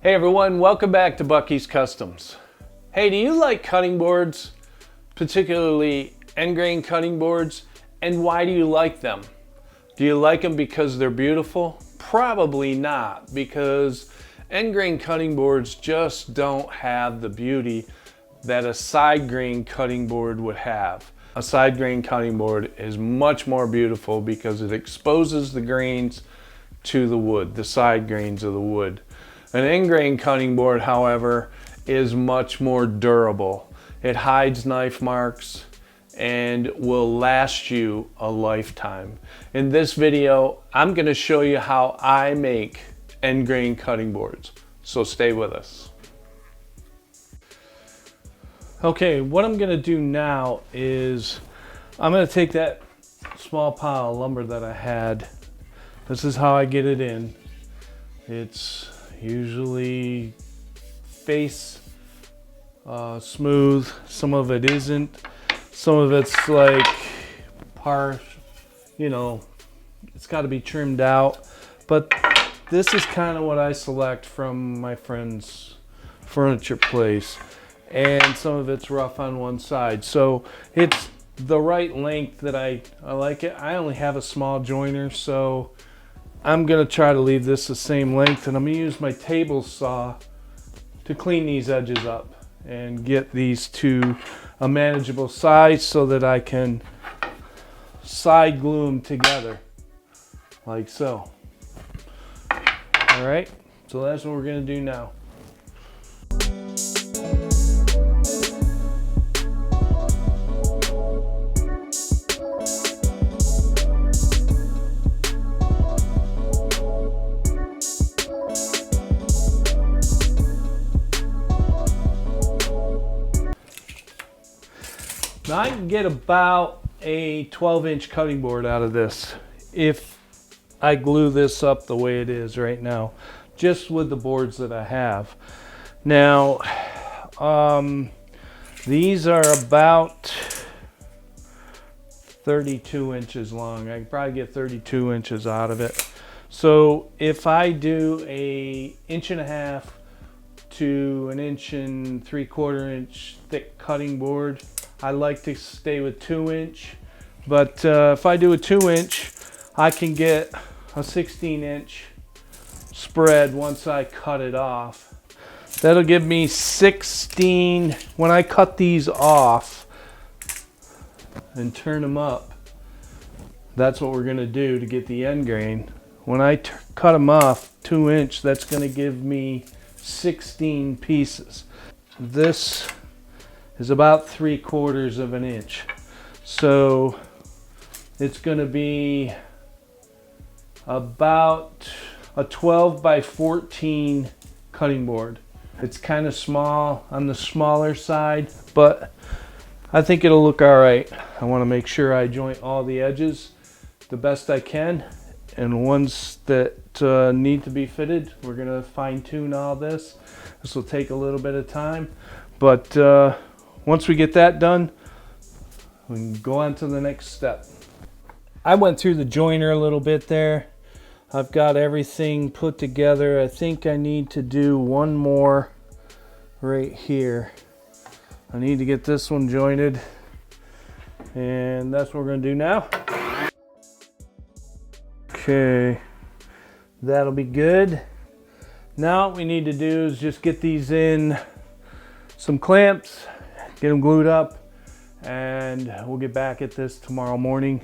Hey everyone, welcome back to Bucky's Customs. Hey, do you like cutting boards, particularly end grain cutting boards? And why do you like them? Do you like them because they're beautiful? Probably not, because end grain cutting boards just don't have the beauty that a side grain cutting board would have. A side grain cutting board is much more beautiful because it exposes the grains to the wood, the side grains of the wood. An end grain cutting board, however, is much more durable. It hides knife marks and will last you a lifetime. In this video, I'm going to show you how I make end grain cutting boards. So stay with us. Okay, what I'm going to do now is I'm going to take that small pile of lumber that I had. This is how I get it in. It's usually face smooth, some of it isn't, some of it's like it's got to be trimmed out, but this is kind of what I select from my friend's furniture place, and some of it's rough on one side, so it's the right length that I like it. I only have a small joiner, so I'm going to try to leave this the same length, and I'm going to use my table saw to clean these edges up and get these to a manageable size so that I can side glue them together like so. Alright, so that's what we're going to do now. Now I can get about a 12-inch cutting board out of this if I glue this up the way it is right now, just with the boards that I have. Now, these are about 32 inches long. I can probably get 32 inches out of it. So if I do a 1.5 to 1 3/4 inch thick cutting board, I like to stay with 2-inch, but if I do a 2-inch, I can get a 16-inch spread once I cut it off. That'll give me 16, when I cut these off and turn them up, that's what we're gonna do to get the end grain. When I cut them off 2-inch, that's gonna give me 16 pieces. This is about 3/4 of an inch. So it's gonna be about a 12 by 14 cutting board. It's kind of small, on the smaller side, but I think it'll look all right. I wanna make sure I joint all the edges the best I can, and ones that need to be fitted, we're gonna fine tune all this. This will take a little bit of time, but once we get that done, we can go on to the next step. I went through the joiner a little bit there. I've got everything put together. I think I need to do one more right here. I need to get this one jointed, and that's what we're going to do now. Okay, that'll be good. Now what we need to do is just get these in some clamps, get them glued up, and we'll get back at this tomorrow morning.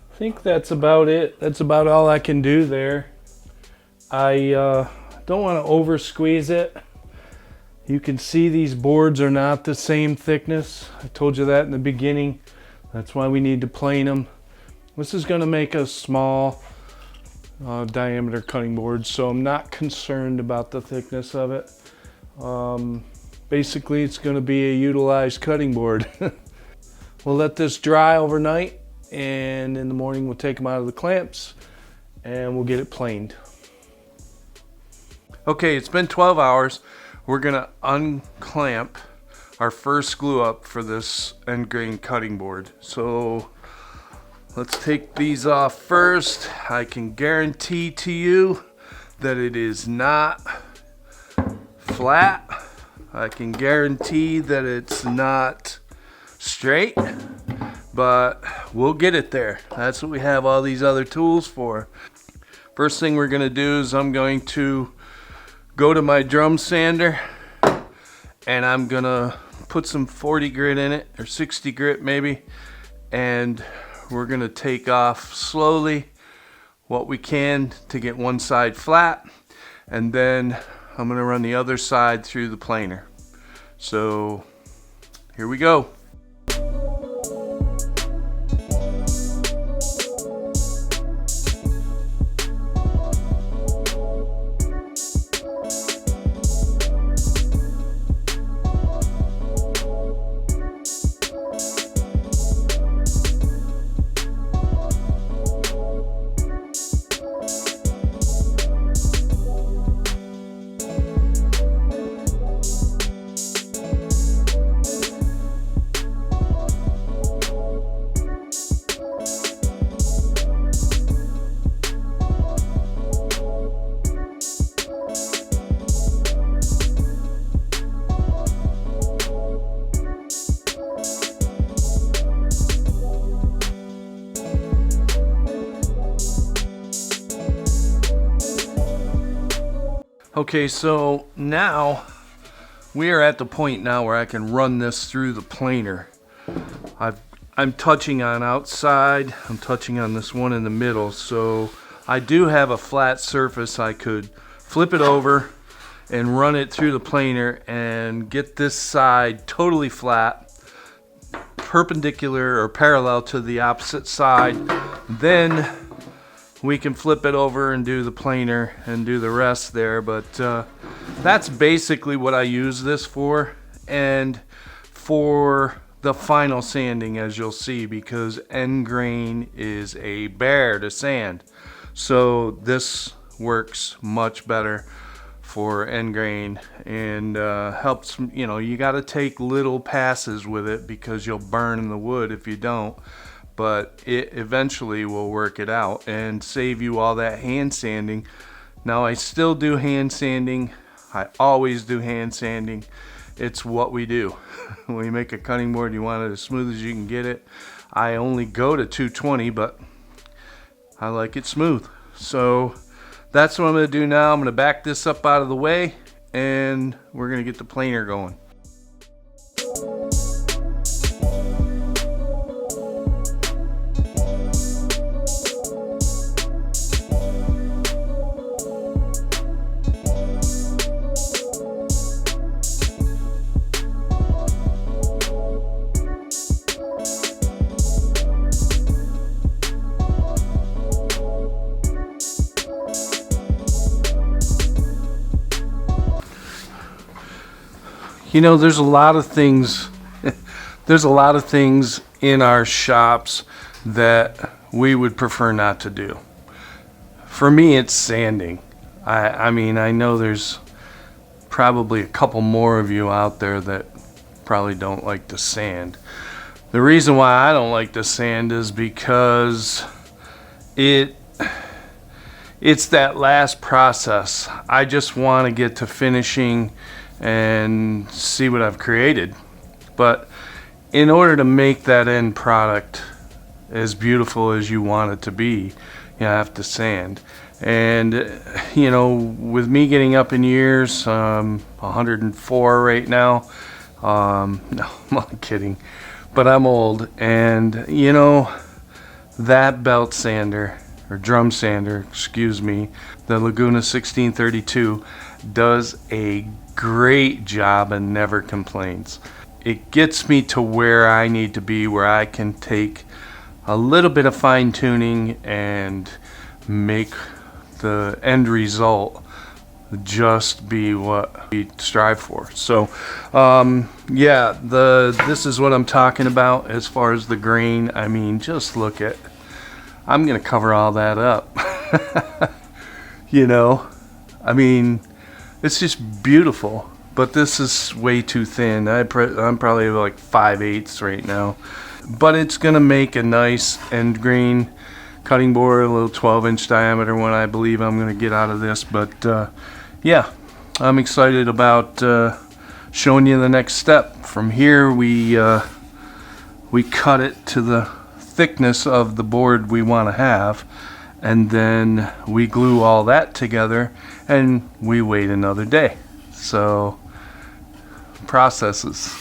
I think that's about it. That's about all I can do there. I don't want to over squeeze it. You can see these boards are not the same thickness. I told you that in the beginning. That's why we need to plane them. This is going to make a small diameter cutting board, so I'm not concerned about the thickness of it. Basically, it's going to be a utilized cutting board. We'll let this dry overnight, and in the morning we'll take them out of the clamps and we'll get it planed. Okay, it's been 12 hours. We're going to unclamp our first glue up for this end grain cutting board. So let's take these off first. I can guarantee to you that it is not flat. I can guarantee that it's not straight, but we'll get it there. That's what we have all these other tools for. First thing we're gonna do is I'm going to go to my drum sander and I'm gonna put some 40 grit in it, or 60 grit maybe, and we're gonna take off slowly what we can to get one side flat, and then I'm gonna run the other side through the planer. So here we go. Okay, so now we are at the point now where I can run this through the planer. I'm touching on outside, I'm touching on this one in the middle, so I do have a flat surface. I could flip it over and run it through the planer and get this side totally flat, perpendicular or parallel to the opposite side. Then we can flip it over and do the planer and do the rest there, but that's basically what I use this for, and for the final sanding, as you'll see, because end grain is a bear to sand. So this works much better for end grain, and helps, you know, you got to take little passes with it because you'll burn the wood if you don't. But it eventually will work it out and save you all that hand sanding. Now, I still do hand sanding. I always do hand sanding. It's what we do. When you make a cutting board, you want it as smooth as you can get it. I only go to 220, but I like it smooth. So that's what I'm gonna do now. I'm gonna back this up out of the way and we're gonna get the planer going. You know, there's a lot of things in our shops that we would prefer not to do. For me, it's sanding. I mean, I know there's probably a couple more of you out there that probably don't like to sand. The reason why I don't like to sand is because it's that last process. I just want to get to finishing and see what I've created. But in order to make that end product as beautiful as you want it to be, you have to sand. And you know, with me getting up in years, 104 right now, no, I'm not kidding, but I'm old, and you know, that belt sander, or drum sander, excuse me, the Laguna 1632 does a great job and never complains. It gets me to where I need to be, where I can take a little bit of fine tuning and make the end result just be what we strive for. So yeah, this is what I'm talking about as far as the grain. I mean, just look at, I'm gonna cover all that up. You know, I mean, it's just beautiful. But this is way too thin. I'm probably like 5/8 right now, but it's gonna make a nice end grain cutting board, a little 12-inch diameter one I believe I'm gonna get out of this. But yeah, I'm excited about showing you the next step. From here, we cut it to the thickness of the board we want to have, and then we glue all that together, and we wait another day. So processes.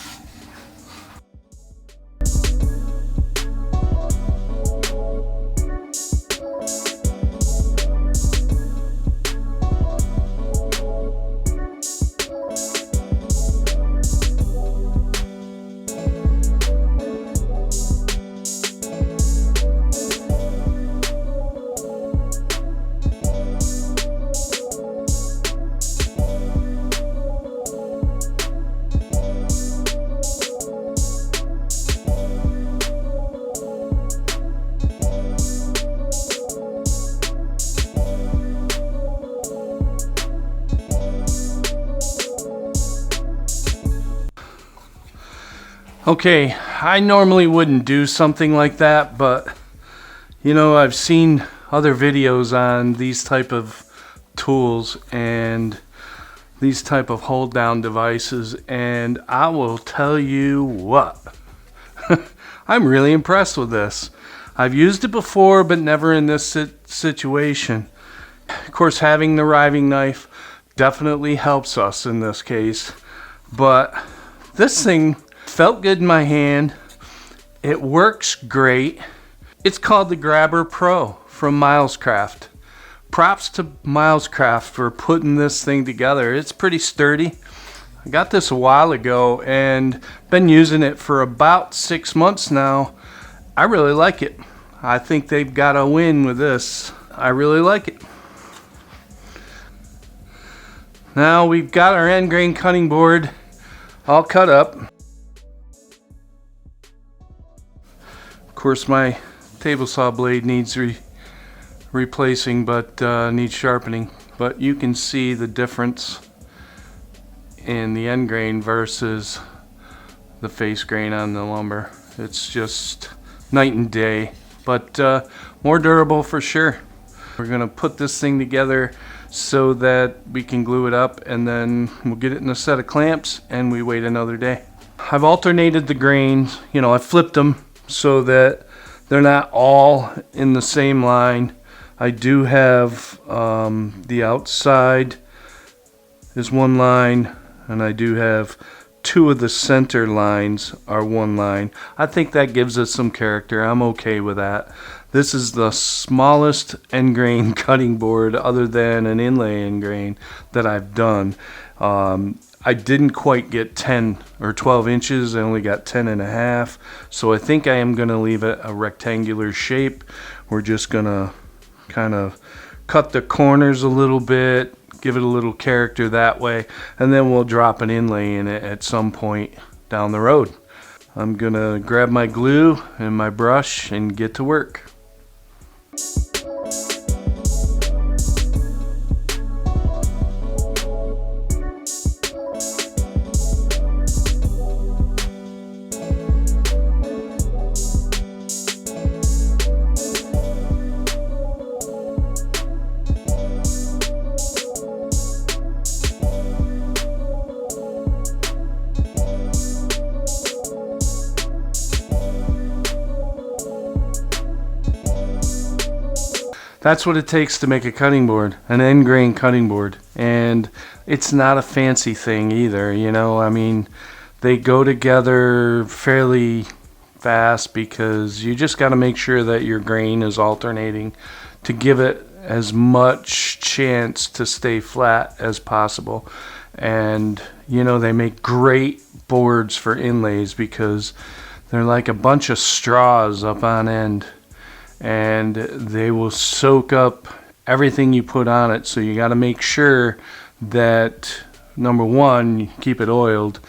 Okay, I normally wouldn't do something like that, but you know, I've seen other videos on these type of tools and these type of hold down devices, and I will tell you what, I'm really impressed with this. I've used it before, but never in this situation. Of course, having the riving knife definitely helps us in this case, but this thing felt good in my hand. It works great. It's called the Grabber Pro from Milescraft. Props to Milescraft for putting this thing together. It's pretty sturdy. I got this a while ago and been using it for about 6 months now. I really like it. I think they've got a win with this. I really like it. Now we've got our end grain cutting board all cut up. Of course, my table saw blade needs replacing, but needs sharpening. But you can see the difference in the end grain versus the face grain on the lumber. It's just night and day, but more durable for sure. We're gonna put this thing together so that we can glue it up, and then we'll get it in a set of clamps and we wait another day. I've alternated the grains, you know, I flipped them so that they're not all in the same line. I do have the outside is one line, and I do have two of the center lines are one line. I think that gives us some character. I'm okay with that. This is the smallest end grain cutting board other than an inlay end grain that I've done. I didn't quite get 10 or 12 inches. I only got 10.5. So I think I am going to leave it a rectangular shape. We're just going to kind of cut the corners a little bit, give it a little character that way, and then we'll drop an inlay in it at some point down the road. I'm going to grab my glue and my brush and get to work. That's what it takes to make a cutting board, an end grain cutting board. And it's not a fancy thing either, you know. I mean, they go together fairly fast because you just got to make sure that your grain is alternating to give it as much chance to stay flat as possible. And, you know, they make great boards for inlays because they're like a bunch of straws up on end, and they will soak up everything you put on it. So you got to make sure that, number one, you keep it oiled,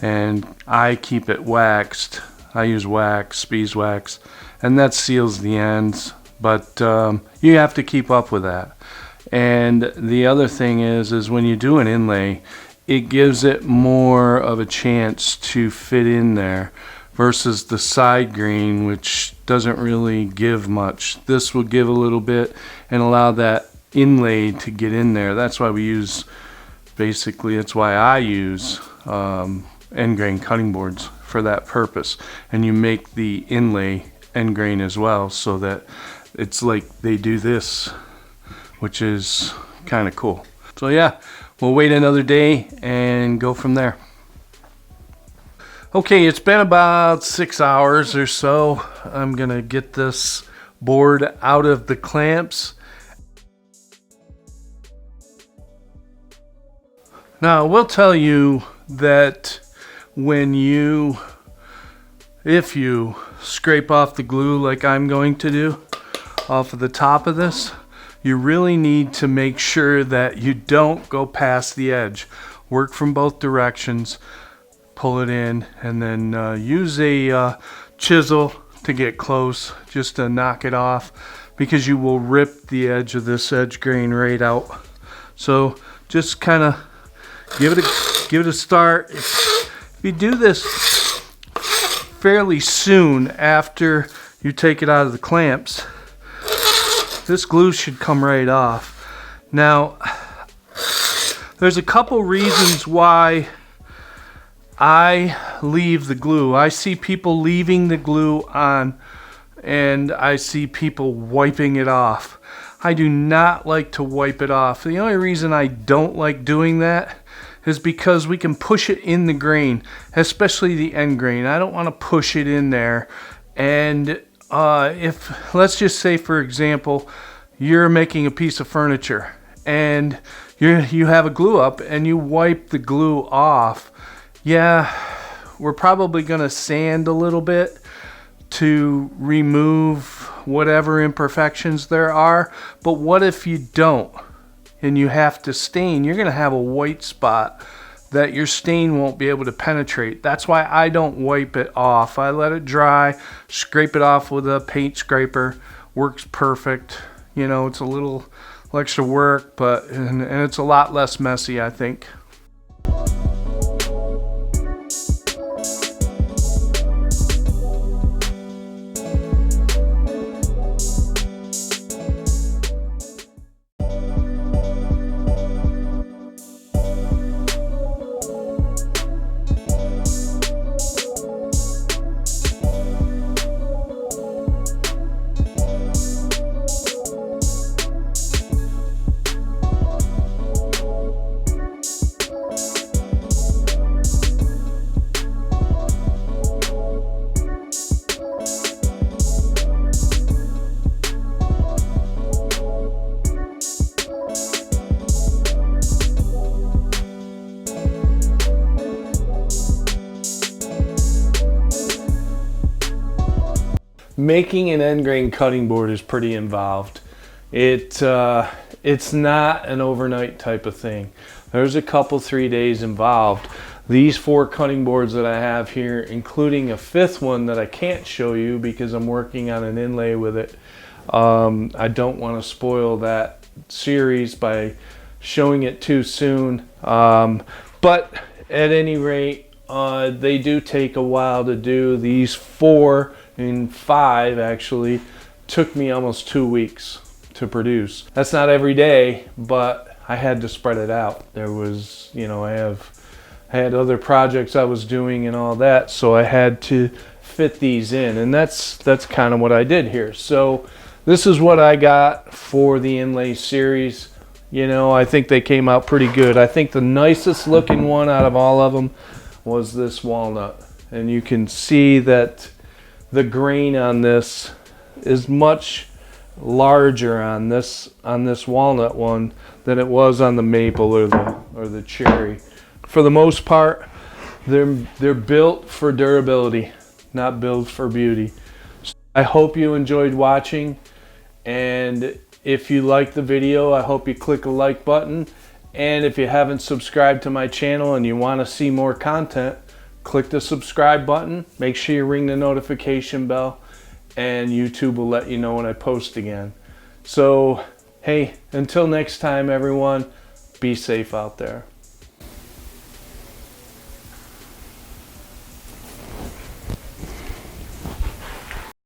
and I keep it waxed. I use wax, beeswax, and that seals the ends, but you have to keep up with that. And the other thing is when you do an inlay, it gives it more of a chance to fit in there versus the side grain, which doesn't really give much. This will give a little bit and allow that inlay to get in there. That's why we use, basically, that's why I use end grain cutting boards for that purpose. And you make the inlay end grain as well, so that it's like they do this, which is kind of cool. So yeah, we'll wait another day and go from there. Okay, it's been about 6 hours or so. I'm gonna get this board out of the clamps. Now, I will tell you that if you scrape off the glue like I'm going to do off of the top of this, you really need to make sure that you don't go past the edge. Work from both directions, pull it in, and then use a chisel to get close, just to knock it off, because you will rip the edge of this edge grain right out. So just kind of give it a start. If you do this fairly soon after you take it out of the clamps, this glue should come right off. Now, there's a couple reasons why I leave the glue. I see people leaving the glue on, and I see people wiping it off. I do not like to wipe it off. The only reason I don't like doing that is because we can push it in the grain, especially the end grain. I don't want to push it in there. And if, let's just say, for example, you're making a piece of furniture and you have a glue up and you wipe the glue off, yeah, we're probably going to sand a little bit to remove whatever imperfections there are. But what if you don't and you have to stain? You're going to have a white spot that your stain won't be able to penetrate. That's why I don't wipe it off. I let it dry, scrape it off with a paint scraper. Works perfect. You know, it's a little extra work, but and it's a lot less messy, I think. Making an end grain cutting board is pretty involved. It's not an overnight type of thing. There's a couple 3 days involved. These 4 cutting boards that I have here, including a 5th one that I can't show you because I'm working on an inlay with it. I don't want to spoil that series by showing it too soon. But at any rate, they do take a while to do. These 4 and 5 actually took me almost 2 weeks to produce. That's not every day, but I had to spread it out. There was, you know, I had other projects I was doing and all that, so I had to fit these in, and that's kind of what I did here. So this is what I got for the inlay series. You know, I think they came out pretty good. I think the nicest looking one out of all of them was this walnut, and you can see that the grain on this is much larger on this walnut one than it was on the maple or the cherry. For the most part, they're built for durability, not built for beauty. So I hope you enjoyed watching, and If you like the video, I hope you click a like button. And if you haven't subscribed to my channel and you want to see more content, click the subscribe button. Make sure you ring the notification bell, and YouTube will let you know when I post again. So, hey, until next time, everyone, be safe out there.